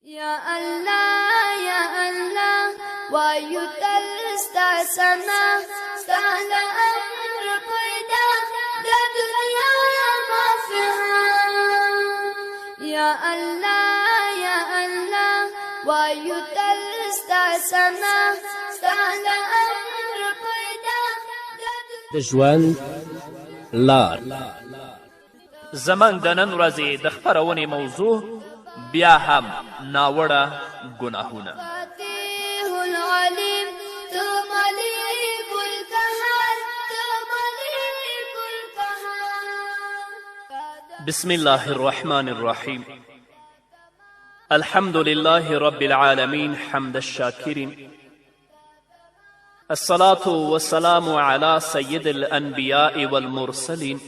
یا الله یا الله وایو تل ستا ثنا ستا له امر پیدا د دنیا مافها یا الله وایو تل ستا ثنا ستا له امر پیدا د ژوند لار. زمنګ د نن ورځې د خپرونې موضوع بیا هم ناوړه ګناهونه. فاتح العلیم تو ملیک القهار تو ملیک القهار. بسم الله الرحمن الرحیم. الحمد لله رب العالمين حمد الشاكرين. الصلاة والسلام على سيد الأنبياء والمرسلين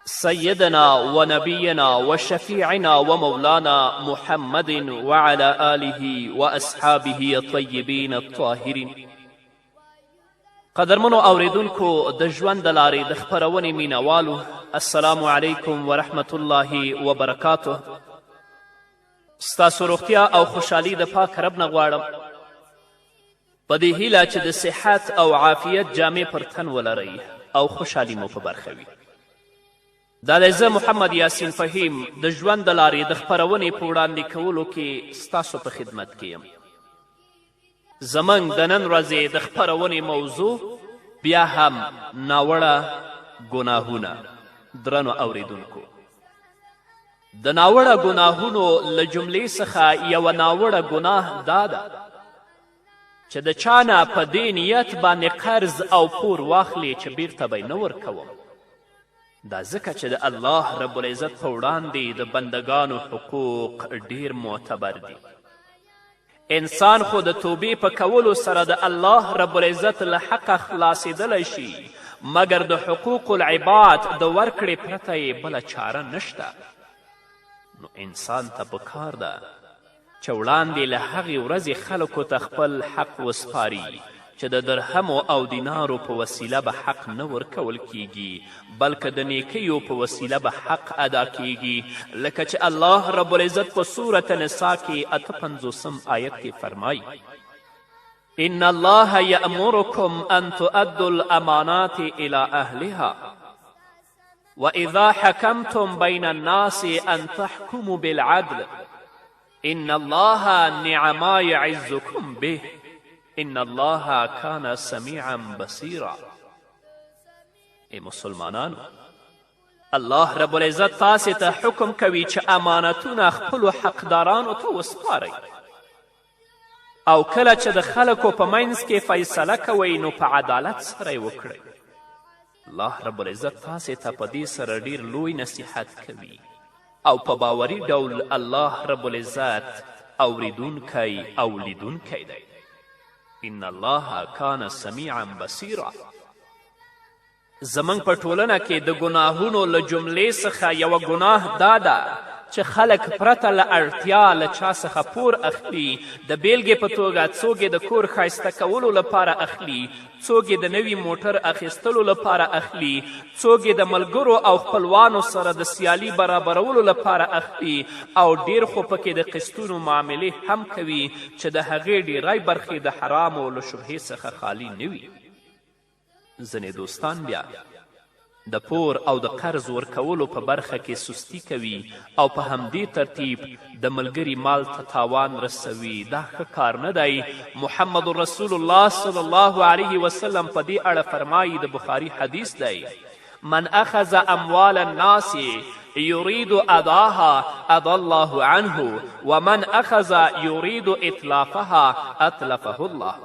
سيدنا ونبينا وشفيعنا ومولانا محمد وعلى آله وأصحابه الطيبين الطاهرين. قدرمنو اوریدونکو د ژوند د لارې د خپرونې مینوالو، السلام علیکم ورحمة الله وبرکاته. ستاسو روغتیا او خوشحالي د پاک رب نه غواړم، په دې هیله چې د صحت او عافیت جامې پر تن ولرئ او خوشحالي مو په برخه وي. دا دی زه محمد یاسین فهیم د ژوند د لارې د خپرونې په وړاندې کولو کې ستاسو په خدمت کې یم. زموږ د نن ورځې د خپرونې موضوع بیا هم ناوړه ګناهونه. درنو اوریدونکو، د ناوړه ګناهونو له جملې څخه یوه ناوړه ګناه دا ده چې د چا نه په دې نیت باندې قرض او پور واخلې چې بیرته به یې نه ورکوم. دا ځکه چې د الله رب العزت په وړاندې د بندگانو حقوق ډیر معتبر دي. انسان خو د توبې په کولو سره د الله رب العزت له حقه خلاصېدلی شي، مګر د حقوق العباد د ورکړې پرته یې بله چاره نشته. نو انسان ته پکار ده چې وړاندې له هغې ورځې خلکو ته خپل حق وسپاري چې د درهمو او دینارو په وسیله به حق نه ورکول کیږي، بلکې د نیکیو په وسیله به حق ادا کیږي، لکه چې الله رب العزت په سورة نساء کې 58 آیت کې فرمایي: ان الله یأمرکم ان تؤدوا الامانات الى اهلها واذا حکمتم بین الناس ان تحکموا بالعدل ان الله نعم ما یعظکم به ان الله کان سمیعا بصیرا. ای مسلمانانو، الله رب العزت تاسې ته حکم کوي چې امانتونه خپلو حقدارانو ته وسپارئ، او کله چې د خلکو په منځ کې فیصله کوئ نو په عدالت سره یې وکړئ. الله رب العزت تاسې ته په دې سره ډیر لوی نصیحت کوي، او په باوري ډول الله رب العزت اوریدونکی او لیدونکی دی. ان الله کان سمیعا بصیرا. زموږ په ټولنه کې د ګناهونو له جملې څخه یوه ګناه دا ده چې خلک پرته له اړتیا له چا څخه پور اخلي. د بیلګې په توګه څوک یې د کور ښایسته کولو لپاره اخلي، څوک یې د نوي موټر اخیستلو لپاره اخلي، څوک یې د ملګرو او خپلوانو سره د سیالي برابرولو لپاره اخلي، او ډیر خو پکې د قسطونو معاملې هم کوي چې د هغې ډیری برخې د حرامو له شبهې څخه خالی نه وي. ځینې دوستان بیا د پور او د قرض ورکولو په برخه کې سستی کوي او په همدې ترتیب د ملګري مال ته تاوان رسوي. دا ښه کار نه دی. محمد رسول الله صلی الله علیه وسلم په دې اړه فرمایي، د بخاري حدیث دی: من اخذ اموال الناس یرید اداها ادا الله عنه ومن اخذ یرید اتلافها اتلفه الله.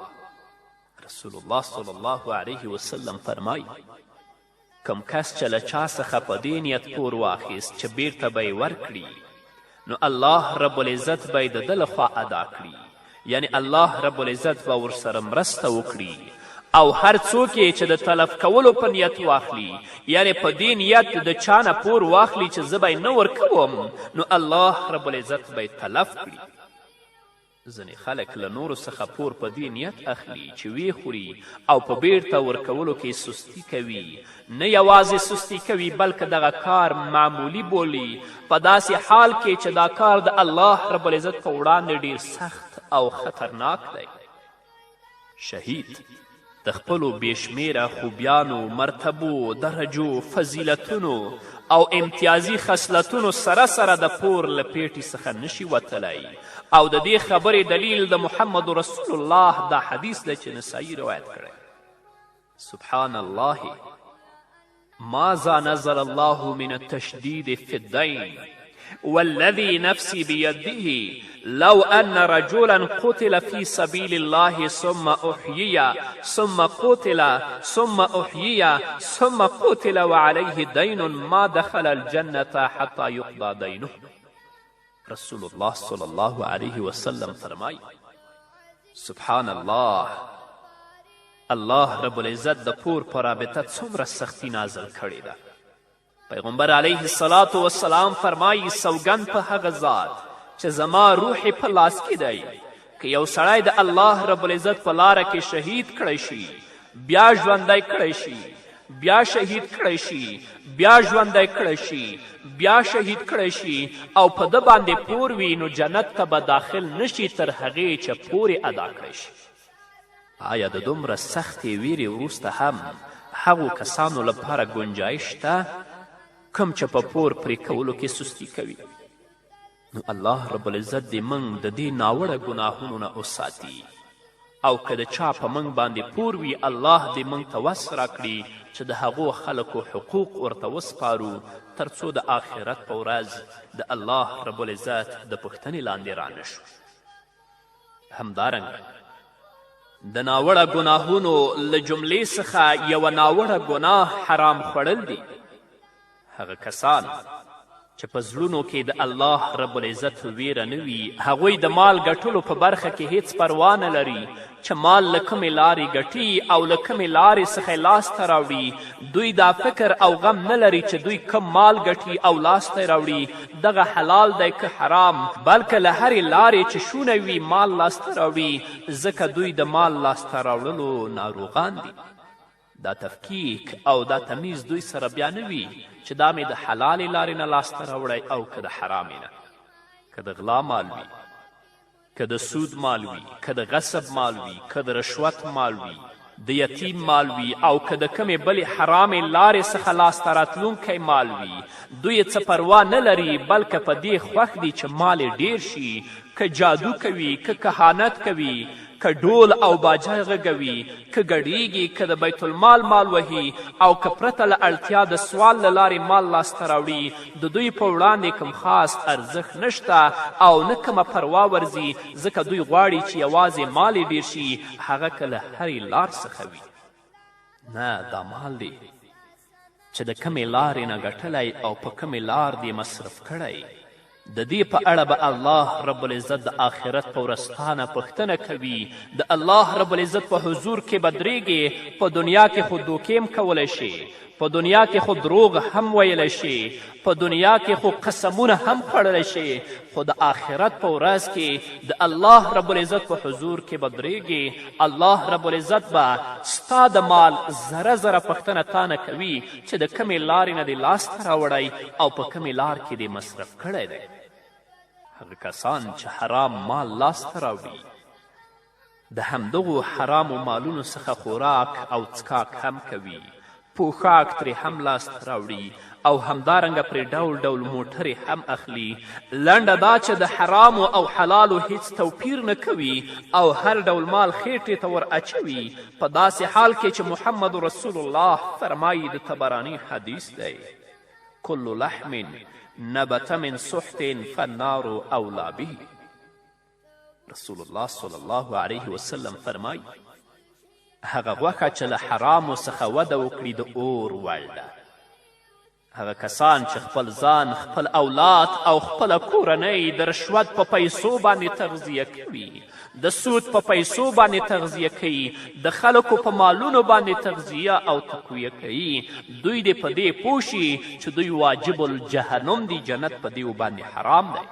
رسول الله صلی الله علیه وسلم فرمایي، کم کس چې له چا څخه په دې نیت پور واخیست چې بیرته به یې ورکړي، نو الله رب العزت به یې د ده لخوا ادا کړي، یعنی الله رب العزت به ورسره مرسته وکړي. او هر څوک یې چې د تلف کولو په نیت واخلي، یعنی په دې نیت د چا نه پور واخلي چې زه به یې نه ورکوم، نو الله رب العزت به یې تلف کړي. ځینې خلک له نورو څخه پور په دې نیت اخلي چې ویې خوري او په بیرته ورکولو کې سستی کوي. نه یوازې سستی کوي بلکې دغه کار معمولی بولي، په داسې حال کې چې دا کار د الله رب العزت په وړاندې ډیر سخت او خطرناک دی. شهید د خپلو بېشمېره خوبیانو، مرتبو، درجو، فضیلتونو او امتیازي خصلتونو سره سره د پور له پیټې څخه نشي وتلی. او د دې خبرې دلیل د محمد رسول الله دا حدیث دی چې نسائی روایت کړی. سبحان الله ماذا نزل الله من التشديد في الدين والذي نفسي بيده لو أن رجلا قتل في سبيل الله ثم أحيي ثم قتل ثم أحيي ثم قتل وعليه دين ما دخل الجنة حتى يقضى دينه. رسول الله صلی الله علیه وسلم فرمای سبحان الله، الله رب العزت د پور په رابطه څومره سختی نازل کړې ده. پیغمبر علیه الصلاة والسلام فرمایي سوګند په هغه ذات چې زما روح په لاس کې دی، که یو سړی د الله رب العزت په لاره کې شهید کړی شي، بیا ژوندی کړی شي، بیا شهید کړی شي، بیا ژوندی کړی شي، بیا شهید کړی شي او په ده باندې پور وي، نو جنت ته به داخل نشي تر هغې چې پورې ادا کړی شي. آیا د دومره سختې ویرې وروسته هم هغو کسانو لپاره ګنجایش شته کوم چې په پور پرې کولو کې سستی کوي؟ نو الله رب العزت دې موږ د دې ناوړه ګناهونو نه وساتي، او که د چا په موږ باندې پور وي الله دې موږ ته وس راکړي چې د هغو خلکو حقوق ورته وسپارو تر څو د آخرت په ورځ د الله رب العزت د پوښتنې لاندې رانشو. همدارنګه د ناوړه ګناهونو له جملې څخه یوه ناوړه ګناه حرام خوړل دي. هغه کسان چې په زړونو کې د الله رب العزت ویره نه وي، هغوی د مال ګټلو په برخه کې هیڅ پروا نه لري چې مال له کومې لارې ګټي او له کومې لارې څخه لاسته راوړي. دوی دا فکر او غم نه لري چې دوی کم مال ګټي او لاسته راوړي دغه حلال دی که حرام، بلکې له هرې لارې چې شونه وي مال لاسته راوړي، ځکه دوی د مال لاسته راوړلو ناروغان دي. دا تفکیک او دا تمیز دوی سره بیا نه وي چې دا مې د حلالې لارې نه لاسته راوړی او که د حرامې نه. که د غلا مال وي، که د سود مال وي، که د غصب مال وي، که د رشوت مال وي، د یتیم مال وي او که د کمې بلې حرامې لارې څخه لاسته راتلونکی مال وي، دوی څه پروا نه لري بلکې په دې خوښ دي چې مال یې ډیر شي. که جادو کوي، که کهانت کوي، که ډول او باجه غږوي، که ګډیږي، که د بیت المال مال وهي او که پرته له اړتیا د سوال له لارې مال لاسته راوړي، د دوی په وړاندې کوم خاص ارزښت نشته او نه کومه پروا ورځي، ځکه دوی غواړي چې یوازې مال یې ډیر شي، هغه که له هرې لار څخه وي. نه، دا مال دی چې د کمې لارې نه ګټلی او په کمې لار دې مصرف کړی، د دې په اړه به الله رب العزت د آخرت په ورځ ستانه پوښتنه کوي. د الله رب العزت په حضور کې به درېږې. په دنیا کې خو دوکې هم کولی شي، په دنیا کې خو دروغ هم ویلی شي، په دنیا کې خو قسمونه هم خوړلی شي، خو د آخرت په ورځ کې د الله رب العزت په حضور کې به درېږې. الله رب العزت به ستا د مال ذره ذره پوښتنه تانه کوي چې د کمې لارې نه دې لاسته راوړی او په کمې لار کې دې مصرف کړی دی. هغه کسان چې حرام مال لاسته راوړي د همدغو حرامو مالونو څخه خوراک او څکاک هم کوي، پوښاک ترې هم لاسته راوړي او همدارنګه پرې ډول ډول موټرې هم اخلي. لنډه دا چې د حرامو او حلالو هیڅ توپیر نه کوي او هر ډول مال خېټې ته ور اچوي، په داسې حال کې چې محمد رسول الله فرمایي، د طبراني حدیث دی، کل لحم نبت من سحت فالنار اولا به. رسول الله صلی الله علیه وسلم فرمایي هغه غوښه چې له حرامو څخه وده وکړي د اور وړ ده. هغه کسان چې خپل ځان، خپل اولاد او خپله کورنۍ د رشوت په پیسو باندې تغذیه کوي، د سود په پیسو باندې تغذیه کوي، د خلکو په مالونو باندې تغذیه او تقویه کوي، دوی دې په دې پوه شي چې دوی واجب الجهنم دي، جنت په دیو باندې حرام دی.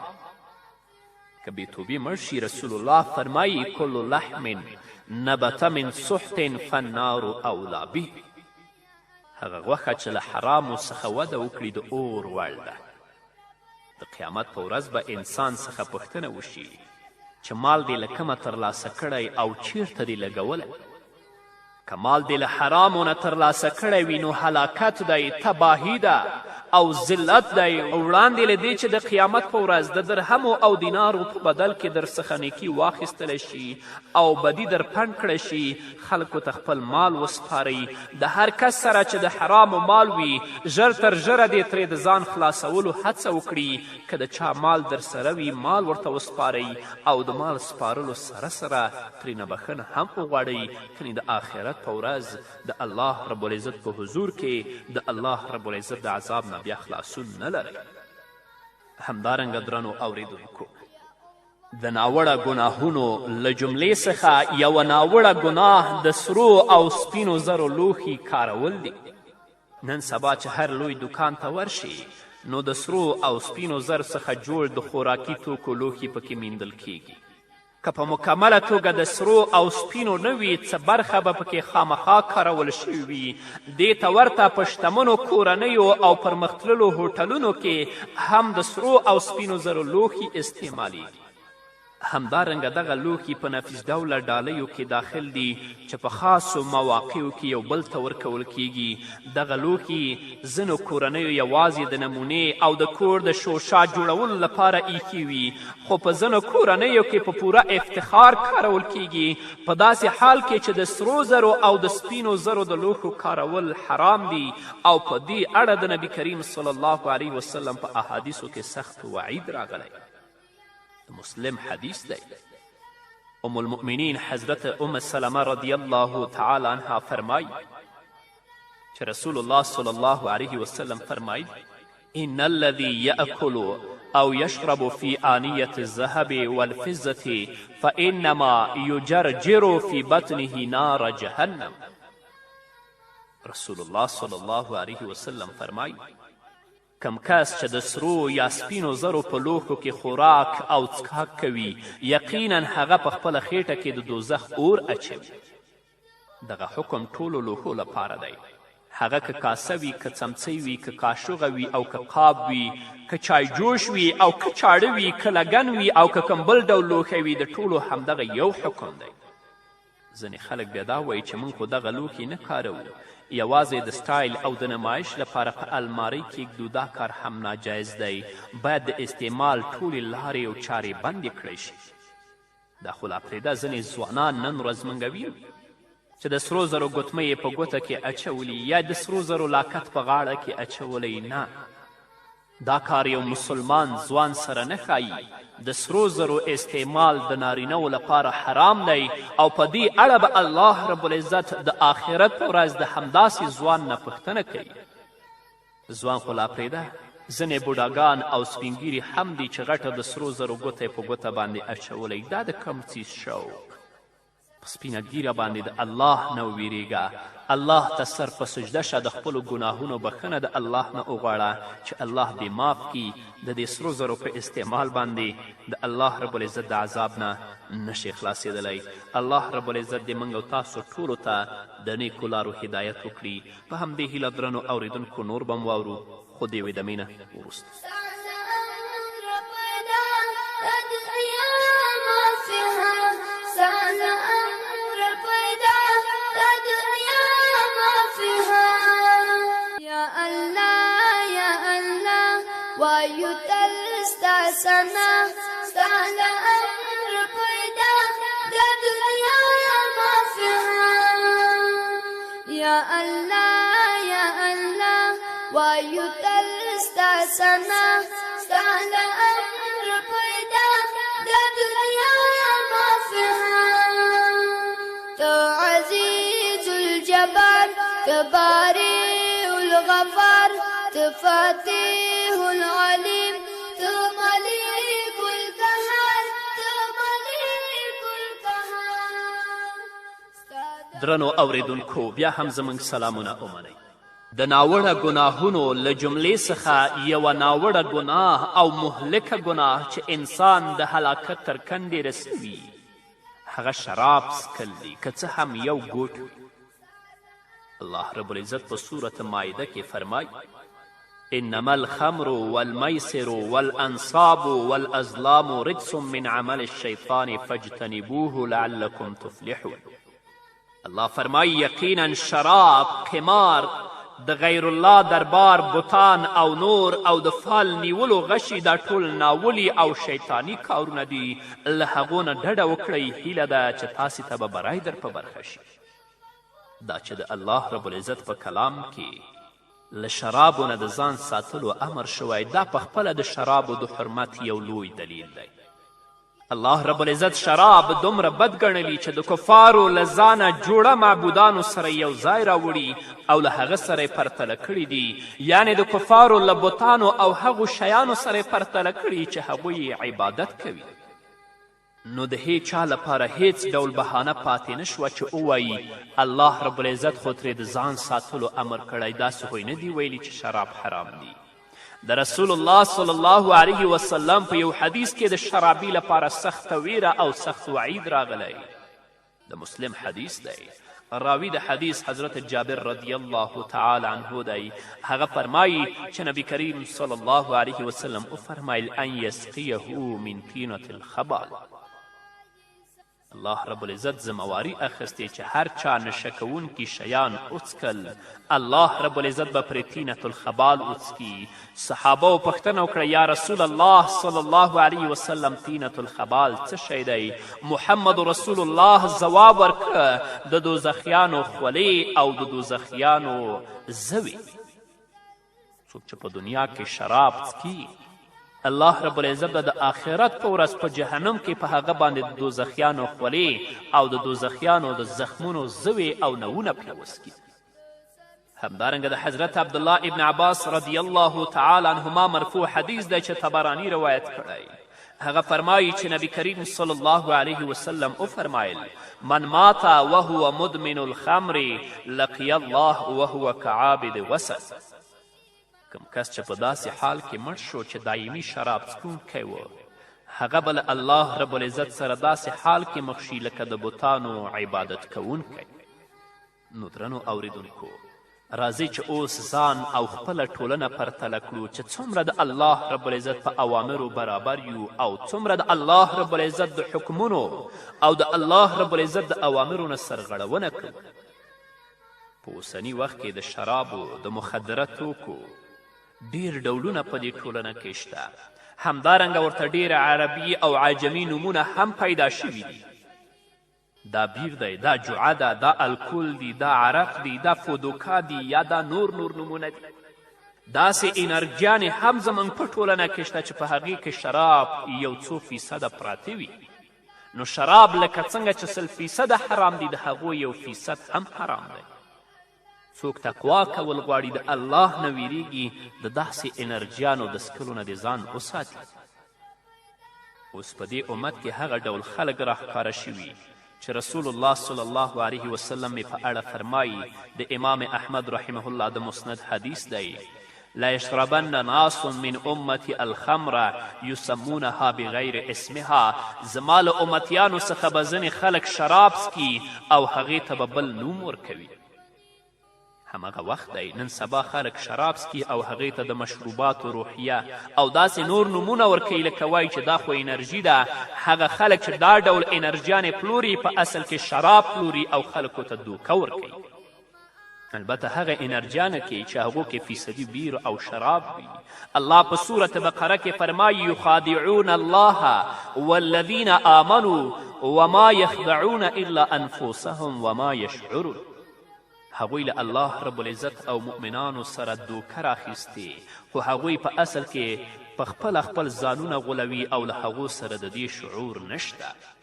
که بېتوبې مړ شي رسول الله فرمایي کل لحم نبت من سحت فالنار اولا به. هغه غوښه چې له حرامو څخه وده وکړي د اور وړ ده. د قیامت په ورځ به انسان څخه پوښتنه وشي چې مال دې له کومه ترلاسه کړی او چیرته دې لګولی. که مال دې له حرامو نه ترلاسه کړی وي نو هلاکت دی، تباهي ده او ذلت دی. وړاندې له دې چې د قیامت په ورځ د درهمو او دینارو په بدل کې در څخه نیکي واخیستلی شي او بدي در پنډ کړی شي، خلکو ته خپل مال وسپارئ. د هر کس سره چې د حرامو مال وي ژر تر ژره دې ترې د ځان خلاصولو هڅه وکړي. که د چا مال در سره وي مال ورته وسپارئ او د مال سپارلو سره سره ترېنه بخښنه هم وغواړئ، کنې د آخرت په ورځ د الله رب العزت په حضور کې د الله رب العزت د عذاب نه بیا خلاصون نه لرئ. همدارنګه درنو اوریدونکو، د ناوړه ګناهونو له جملې څخه یوه ناوړه ګناه د سرو او سپینو زرو لوښي کارول دي. نن سبا چې هر لوی دکان ته ورشي نو د سرو او سپینو زر څخه جوړ د خوراکي توکو لوښي پکې میندل کیږي. که په مکمله توګه د سرو او سپینو نه وي څه برخه به پکې خامخا کارول شوي وي. دې ته ورته په شتمنو کورنیو او پرمختللو هوټلونو کې هم د سرو او سپینو زرو لوښي استعمالیږي. همدارنګه دغه لوښي په نفیس ډوله ډالیو کې داخل دي چې په خاصو مواقعو کې یو بل ته ورکول کیږي. دغه لوښي ځینو کورنیو یوازې د نمونې او د کور د شوشا جوړولو لپاره ایښي وي، خو په ځینو کورنیو کې په پوره افتخار کارول کیږي. په داسې حال کې چې د سرو زرو او د سپینو زرو د لوښو کارول حرام دي او په دې اړه د نبي کریم صلی الله علیه وسلم په احادیثو کې سخت وعید راغلی. مسلم حدیث دی. ام المؤمنین حضرت ام سلمه رضی الله تعالی عنها فرمایی چې رسول الله صلی الله علیه وسلم فرمایی ان الذي یأکل او یشرب فی آنیة الذهب والفضة فانما یجرجر فی بطنه نار جهنم. رسول الله صلی الله علیه وسلم فرمایی کم کس چې د سرو یا سپینو زرو په لوښو کې خوراک او څښاک کوي یقینا هغه په خپله خیټه کې د دوزخ اور اچوي. دغه حکم ټولو لوښو لپاره دی، هغه که کاسه وي، که څمڅۍ وي، که کاشوغه وي او که قاب وي، که چای جوش وي او که چاړه وي، که لګن وي او که کوم بل ډول لوښی وي، د ټولو همدغه یو حکم دی. ځینې خلک بیا دا وایي چې موږ خو دغه لوښي نه کاروو، یوازې د سټایل او د نمایش لپاره په المارۍ کیږدو. دا کار هم ناجایز دی. باید د استعمال ټولې لارې او چارې بندې کړی شي. دا خو لا پرېږده ځینې ځوانان نن ورځ موږ وینو چې د سرو زرو ګوتمۍ یې په ګوته کې اچولي یا د سرو زرو لاکت په غاړه کې اچولی. نه، دا کار یو مسلمان ځوان سره نه ښایي. د سرو زرو استعمال د نارینهو لپاره حرام دی او په دې اړه به الله رب العزت د آخرت په ورځ د همداسې ځوان نه پوښتنه کوي. ځوان خو لا پرېږده، ځینې بوډاګان او سپینګیري هم دي چې غټه د سرو زرو ګوته یې په ګوته باندې اچولی. دا د کوم څیز شوق؟ په سپینه ګیره باندې د الله نه وویرېږه. الله ته سر په سجده شه، د خپلو ګناهونو بخښنه د الله نه وغواړه چې الله دې معاف کړي. د دې سرو زرو په استعمال باندې د الله رب العزت د عذاب نه نشي خلاصېدلی. الله رب العزت دې موږ او تاسو ټولو ته د نیکو لارو هدایت وکړي. په همدې هیله درنو اوریدونکو نور به م واورو، خو دې ویدمې نه وروسته. وایو تل ستا ثنا، ستا له امر پیدا د دنیا مافیها. یا الله یا الله وایو تل ستا ثنا، ستا له امر پیدا د دنیا مافیها. تو عزیز الجبار، تو باری الغفار، تو فاتح العلیم، تو ملیک القهار، تو ملیک القهار. درنو اوریدونکو بیا هم زموږ سلامونه ومنئ. د ناوړه ګناهونو له جملې څخه یوه ناوړه ګناه او مهلکه ګناه چې انسان د هلاکت تر کندې رسوي هغه شراب څکل دي که څه هم یو ګوټ وي. الله رب العزت په سورة مائده کې فرمایي انما الخمر والميسر والانصاب والازلام رجس من عمل الشیطان فاجتنبوه لعلكم تفلحون. الله فرمایي یقینا شراب، قمار، د غیر الله دربار، بوتان او نور او د فال نیولو غشي دا ټول ناولي او شیطانی کارونه دي. له هغو نه ډډه وکړئ. هیله ده چې تاسې ته به بری در په برخه شي. دا چې د الله رب العزت په کلام کې له شرابو نه د ځان ساتلو امر شوی دا پخپله د شرابو د حرمت یو لوی دلیل دی. الله رب العزت شراب دومره بد ګڼلی چې د کفارو له ځانه جوړه معبودانو سره یو ځای راوړي او له هغه سره یې پرتله کړي دي، یعنې د کفارو له بتانو او هغو شیانو سره یې پرتله کړي چې هغوی عبادت کوي. نو د هیڅ چا لپاره هیڅ ډول بهانه پاتې نه شوه چې ووایي الله رب العزت خو ترې د ځان ساتلو امر کړی. داسې خو نه دی ویلي چې شراب حرام دی. د رسول الله صلی الله علیه وسلم په یو حدیث کې د شرابي لپاره سخته ویره او سخت وعید راغلی. د مسلم حدیث دی. راوی د حدیث حضرت جابر رضی الله تعالی عنه دی. هغه فرمایي چې نبی کریم صلی الله علیه وسلم وفرمایل ان یسقیه من طینة الخبال. الله رب العزت ذمواري اخیستې چې هر چا نشه کوونکي شیان وڅکل الله رب العزت به پرې طینة الخبال وڅکي. صحابه پوښتنه وکړه یا رسول الله صلی الله علیه وسلم طینة الخبال څه شی دی؟ محمد رسول الله ځواب ورکړه د دوزخیانو خولې او د دوزخیانو زوی. څوک چې په دنیا کې شراب څکي الله رب العزت د آخرت په ورځ په جهنم کې په هغه باندې د دوزخیانو خولې او د دوزخیانو د زخمونو زوی او نوونه پرې وسکي. همدارنګه د حضرت عبدالله ابن عباس رضی الله تعالی عنهما مرفوع حدیث دی چې طبرانی روایت کړی. هغه فرمایي چې نبی کریم صلی الله علیه وسلم وفرمایل من مات وهو مدمن الخمر لقی الله وهو كعابد وسط. کم کس چې په داسې حال کې مړ شو چې دایمي شراب څکونکی و هغه به له الله رب العزت سره داسې حال کې مخ شي لکه د بتانو عبادت کوونکی. نو درنو اوریدونکو راځئ چې اوس ځان او خپله ټولنه پرتله کړو چې څومره د الله رب العزت په اوامرو برابر یو او څومره د الله رب العزت د حکمونو او د الله رب العزت د اوامرو نه سرغړونه کوو. په اوسني وخت کې د شرابو د مخدره توکو ډیر ډولونه په دې ټولنه کې شته. همدارنګه ورته ډیر عربي او عجمي نومونه هم پیدا شوي دي. دا بیر دی، دا جوعه ده، دا الکول دی، دا عرق دی، دا فودوکا دی یا دا نور نومونه دي. داسې انرژیانې هم زموږ په ټولنه کې شته چې په هغې کې شراب یو څو فیصده پراته وي. نو شراب لکه څنګه چې 100% حرام دي د هغو 1% هم حرام دی. څوک تقوا کول غواړي د الله نه ویریږي د داسې انرژیانو د څکلو نه د ځان وساتي. اوس په دې امت کې هغه ډول خلک راښکاره شوي چې رسول الله صلی الله علیه وسلم په اړه فرمایي. د امام احمد رحمه الله د مسند حدیث دی لا یشربن ناس من امتی الخمر یسمونها بغیر اسمها. زما له امتیانو څخه به ځینې خلک شراب څکي او هغې ته به بل نوم ورکوي. هماغه وخت دی نن سبا خلک شراب څکي او هغې ته د مشروباتو روحیه او داسې نور نومونه ورکوي لکه وایي چې دا خو انرژي ده. هغه خلک چې دا ډول انرژیانې پلوري په اصل کې شراب پلوري او خلکو ته دوکه ورکوي. البته هغه انرژیانه کې چې هغو کې فیصدي بیر او شراب وي. الله په سورة بقره کې فرمایي یخادعون الله والذین آمنوا وما یخدعون الا انفسهم وما یشعرون. هغوی له الله رب العزت او مؤمنانو سره دوکه راخیستې خو هغوی په اصل کې په خپل ځانونه غولوي او له هغو سره د دې شعور نشته.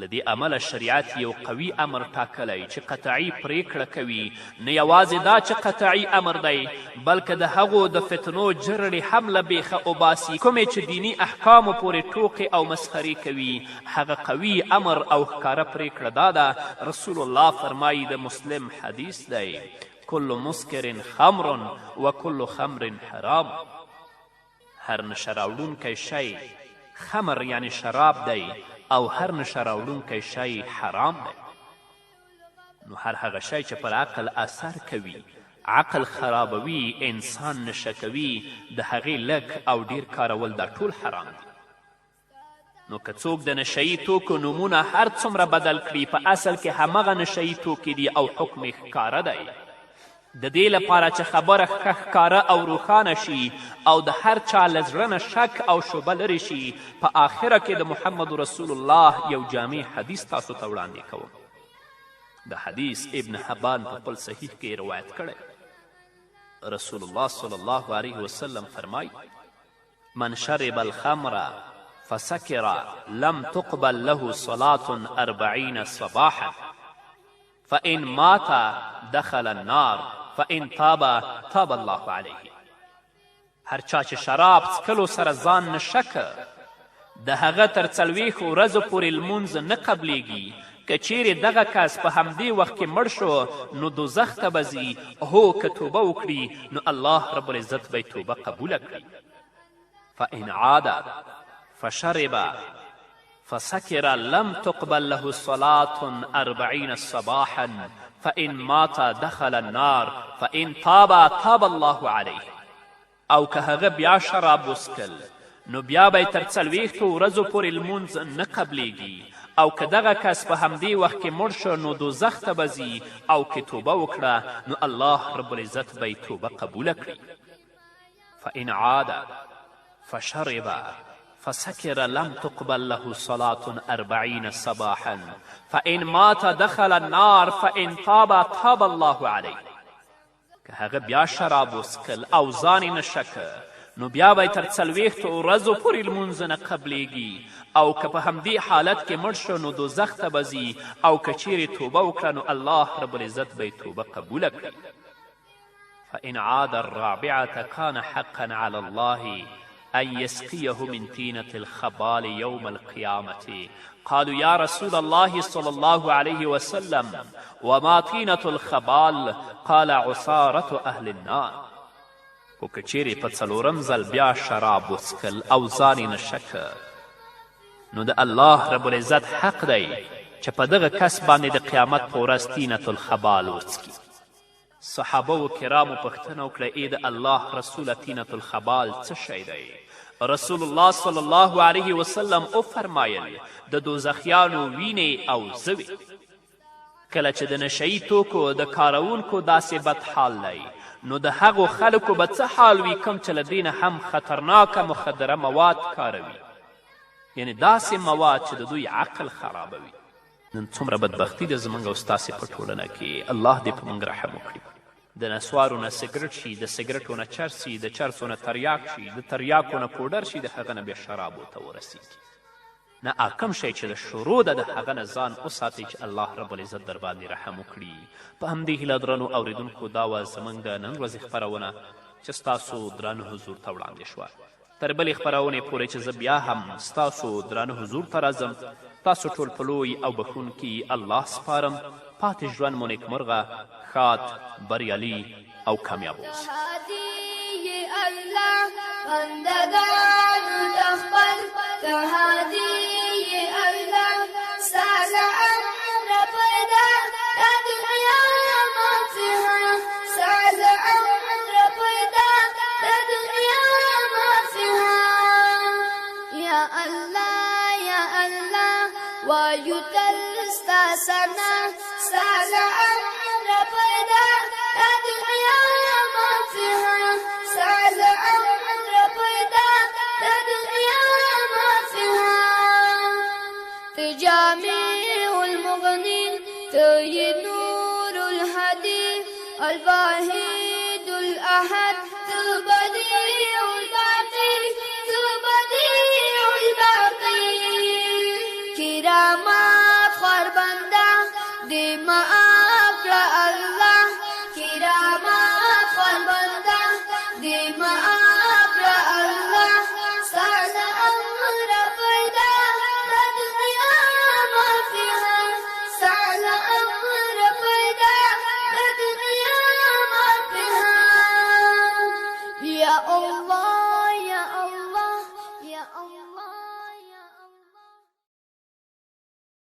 له دې امله شریعت یو قوي امر ټاکلی چې قطعي پریکړه کوي. نه یوازې دا چې قطعي امر دی بلکې د هغو د فتنو جرړې هم له بیخه وباسي. کومې چې دیني احکامو پورې ټوقې او مسخرې کوي هغه قوي امر او ښکاره پریکړه دا ده. رسول الله فرمایي د مسلم حدیث دی کل مسکر خمر و کل خمر حرام. هر نشه راوړونکی شی خمر یعنی شراب دی او هر نشه راوړونکی شی حرام دی. نو هر هغه شی چې پر عقل اثر کوي، عقل خرابوي، انسان نشه کوي، د هغې لږ او ډیر کارول دا ټول حرام دي. نو که څوک د نشهیي توکو نومونه هر څومره بدل کړي، په اصل کې همغه نشهیي توکي دي او حکم یې ښکاره دی. د دې لپاره چې خبره ښه ښکاره او روښانه شي او د هر چا له زړه نه شک او شبه لرې شي، په آخره کې د محمد رسول الله یو جامع حدیث تاسو ته وړاندې کوم. د حدیث ابن حبان په خپل صحیح کې روایت کړی. رسول الله صلی الله علیه وسلم فرمای: من شرب الخمر فسكر لم تقبل له صلاة 40 صباحا فإن مات دخل النار فإن تاب تاب الله علیه. هر چا چې شراب څکلو سره ځان نشه که، د هغه تر 40 ورځو پورې لمونځ نه قبلیږي. که چیرې دغه کس په همدې وخت کې مړ شو نو دوزخ ته به ځي. هو که توبه وکړي نو الله رب العزت به یې توبه قبوله کړي. فإن عاد فشرب فسكر لم تقبل له صلاة 40 صباحا فإن مات دخل النار فإن تاب تاب الله عليه. او که هغه بیا شراب وڅکل نو بیا به یې تر 40 ورځو پورې لمونځ نه قبلیږي. او که دغه کس په همدې وخت کې مړ شو نو دوزخ ته به ځي. او که توبه وکړه نو الله رب العزت به یې توبه قبوله کړي. فإن عاد فشرب فسكر لم تقبل له صلاة 40 صباحا فإن مات دخل النار فإن تاب تاب الله عليه. که هغه بیا شراب وڅکل او ځان یې نشه که نو بیا به یې تر 40 ورځو پورې لمونځ نه قبلیږي. او که په همدې حالت کې مړ شو نو دوزخ ته به ځي. او که چیرې توبه وکړه نو الله رب العزت به یې توبه قبوله کړي. فإن عاد الرابعة كان حقا على الله أن يسقيه من طينة الخبال يوم القيامة. قالوا يا رسول الله صلى الله عليه وسلم وما طينة الخبال؟ قال عصارة أهل النار. خو که چیرې په 4م ځل بیا شراب وڅکل او ځان یې نشه که نو د الله رب العزت حق دی چې په دغه کس باندې د قیامت په ورځ طینة الخبال وڅکي. صحابه و کرامو پوښتنه وکړه: ای د الله رسوله طینة الخبال څه شی دی؟ رسول الله صلی الله علیه وسلم وفرمایل: د دوزخیانو وینې او زوی. کله چې د نشهیي توکو د کاروونکو داسې بد حال دی نو د هغو خلکو به څه حال وي کوم چې له دې نه هم خطرناکه مخدره مواد کاروي، یعنی داسې مواد چې د دوی عقل خرابوي. نن څومره بدبختي ده زموږ او ستاسې په ټولنه کې. الله دې په موږ رحم وکړي. د نسوارو نه سګرټ شي، د سګرټو نه چرس شي، د چرسو نه تریاک شي، د تریاکو نه پوډر شي، د هغه نه بیا شرابو ته ورسیږي. نه کوم شی چې د شروع ده د هغه نه ځان وساتئ چې الله رب العزت در باندې رحم وکړي. په همدې هیله درنو اوریدونکو دا وه زموږ د نن ورځې خپرونه چې ستاسو درانه حضور ته وړاندې شوه. تر بلې خپرونې پورې چې زه بیا هم ستاسو درانه حضور ته راځم، تاسو ټول په لوی او بخښونکي الله سپارم. پاتې ژوند مو نیکمرغه، ښاد، بریالي او کامیاب اوسئ. وایو تل ستا ثنا، ستا له امره پیدا دا دنیا مافیها، ستا له امره پیدا دا دنیا مافیها. ته جامع المغني، ته نور الهدي، الواحد الأحد،